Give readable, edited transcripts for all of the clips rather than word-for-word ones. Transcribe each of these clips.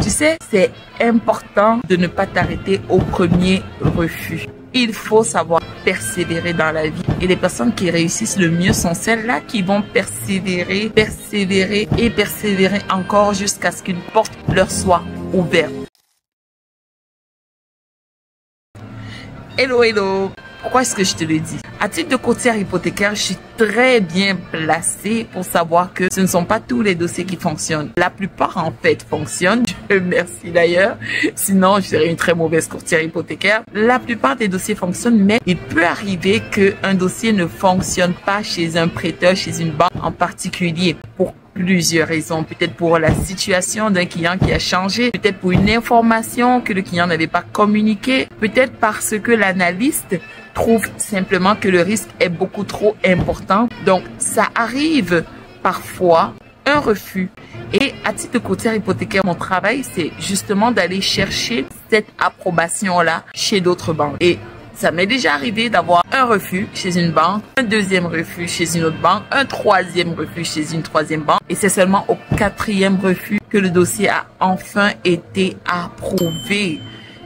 Tu sais, c'est important de ne pas t'arrêter au premier refus. Il faut savoir persévérer dans la vie. Et les personnes qui réussissent le mieux sont celles-là qui vont persévérer, persévérer et persévérer encore jusqu'à ce qu'une porte leur soit ouverte. Hello, hello! Pourquoi est-ce que je te le dis? À titre de courtière hypothécaire, je suis très bien placée pour savoir que ce ne sont pas tous les dossiers qui fonctionnent. La plupart, en fait, fonctionnent. Dieu merci d'ailleurs. Sinon, je serais une très mauvaise courtière hypothécaire. La plupart des dossiers fonctionnent, mais il peut arriver qu'un dossier ne fonctionne pas chez un prêteur, chez une banque en particulier. Pour plusieurs raisons. Peut-être pour la situation d'un client qui a changé, peut-être pour une information que le client n'avait pas communiquée, peut-être parce que l'analyste trouve simplement que le risque est beaucoup trop important. Donc, ça arrive parfois un refus. Et à titre de courtière hypothécaire, mon travail, c'est justement d'aller chercher cette approbation-là chez d'autres banques. Et ça m'est déjà arrivé d'avoir un refus chez une banque, un deuxième refus chez une autre banque, un troisième refus chez une troisième banque. Et c'est seulement au quatrième refus que le dossier a enfin été approuvé.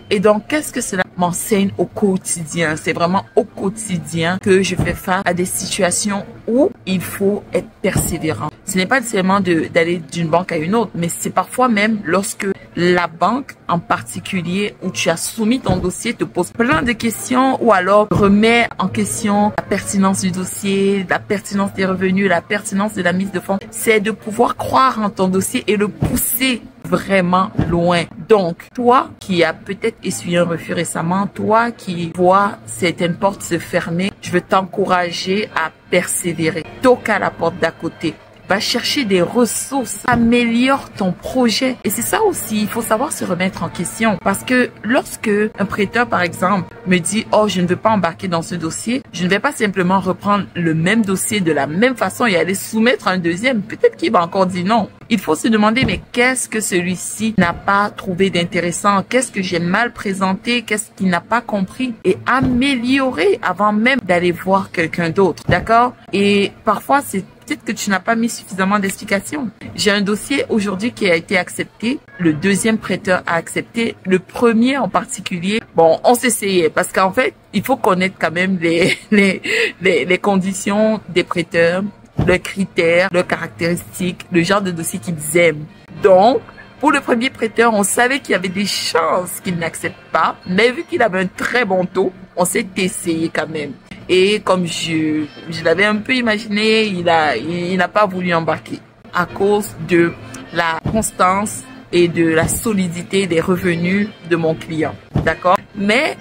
Et donc, qu'est-ce que cela m'enseigne au quotidien? C'est vraiment au quotidien que je fais face à des situations où il faut être persévérant. Ce n'est pas seulement d'aller d'une banque à une autre, mais c'est parfois même lorsque la banque en particulier où tu as soumis ton dossier te pose plein de questions ou alors remet en question la pertinence du dossier, la pertinence des revenus, la pertinence de la mise de fonds. C'est de pouvoir croire en ton dossier et le pousser vraiment loin. Donc, toi qui as peut-être essuyé un refus récemment, toi qui vois certaines portes se fermer, je veux t'encourager à persévérer. Toque à la porte d'à côté. Va chercher des ressources, améliore ton projet. Et c'est ça aussi, il faut savoir se remettre en question. Parce que lorsque un prêteur, par exemple, me dit « Oh, je ne veux pas embarquer dans ce dossier », je ne vais pas simplement reprendre le même dossier de la même façon et aller soumettre un deuxième. Peut-être qu'il va encore dire non. Il faut se demander, mais qu'est-ce que celui-ci n'a pas trouvé d'intéressant? Qu'est-ce que j'ai mal présenté? Qu'est-ce qu'il n'a pas compris? Et améliorer avant même d'aller voir quelqu'un d'autre. D'accord? Et parfois, c'est peut-être que tu n'as pas mis suffisamment d'explications. J'ai un dossier aujourd'hui qui a été accepté. Le deuxième prêteur a accepté. Le premier en particulier, bon, on s'essayait parce qu'en fait, il faut connaître quand même les conditions des prêteurs, leurs critères, leurs caractéristiques, le genre de dossier qu'ils aiment. Donc, pour le premier prêteur, on savait qu'il y avait des chances qu'il n'accepte pas, mais vu qu'il avait un très bon taux, on s'est essayé quand même. Et comme je l'avais un peu imaginé, il n'a pas voulu embarquer à cause de la constance et de la solidité des revenus de mon client. D'accord? Mais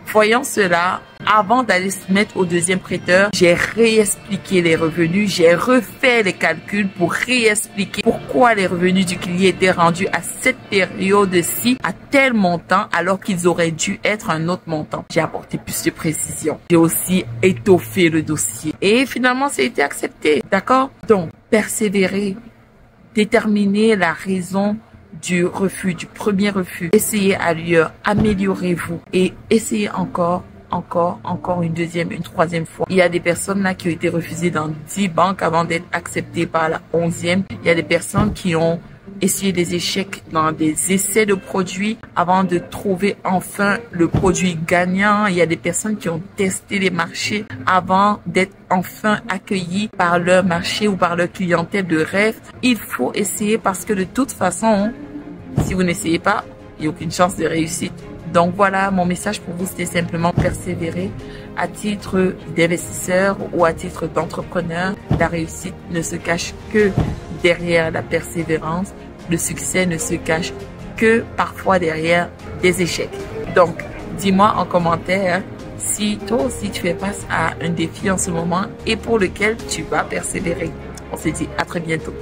voyant cela, avant d'aller se mettre au deuxième prêteur, j'ai réexpliqué les revenus, j'ai refait les calculs pour réexpliquer pourquoi les revenus du client étaient rendus à cette période-ci à tel montant alors qu'ils auraient dû être un autre montant. J'ai apporté plus de précision. J'ai aussi étoffé le dossier et finalement ça a été accepté. D'accord? Donc, persévérer, déterminer la raison du refus, du premier refus. Essayez ailleurs, améliorez-vous et essayez encore une deuxième, une troisième fois. Il y a des personnes là qui ont été refusées dans 10 banques avant d'être acceptées par la 11e. Il y a des personnes qui ont essayé des échecs dans des essais de produits avant de trouver enfin le produit gagnant. Il y a des personnes qui ont testé les marchés avant d'être enfin accueillis par leur marché ou par leur clientèle de rêve. Il faut essayer parce que de toute façon, si vous n'essayez pas, il n'y a aucune chance de réussite. Donc voilà, mon message pour vous, c'était simplement persévérer à titre d'investisseur ou à titre d'entrepreneur. La réussite ne se cache que derrière la persévérance. Le succès ne se cache que parfois derrière des échecs. Donc, dis-moi en commentaire si toi aussi tu fais face à un défi en ce moment et pour lequel tu vas persévérer. On se dit à très bientôt.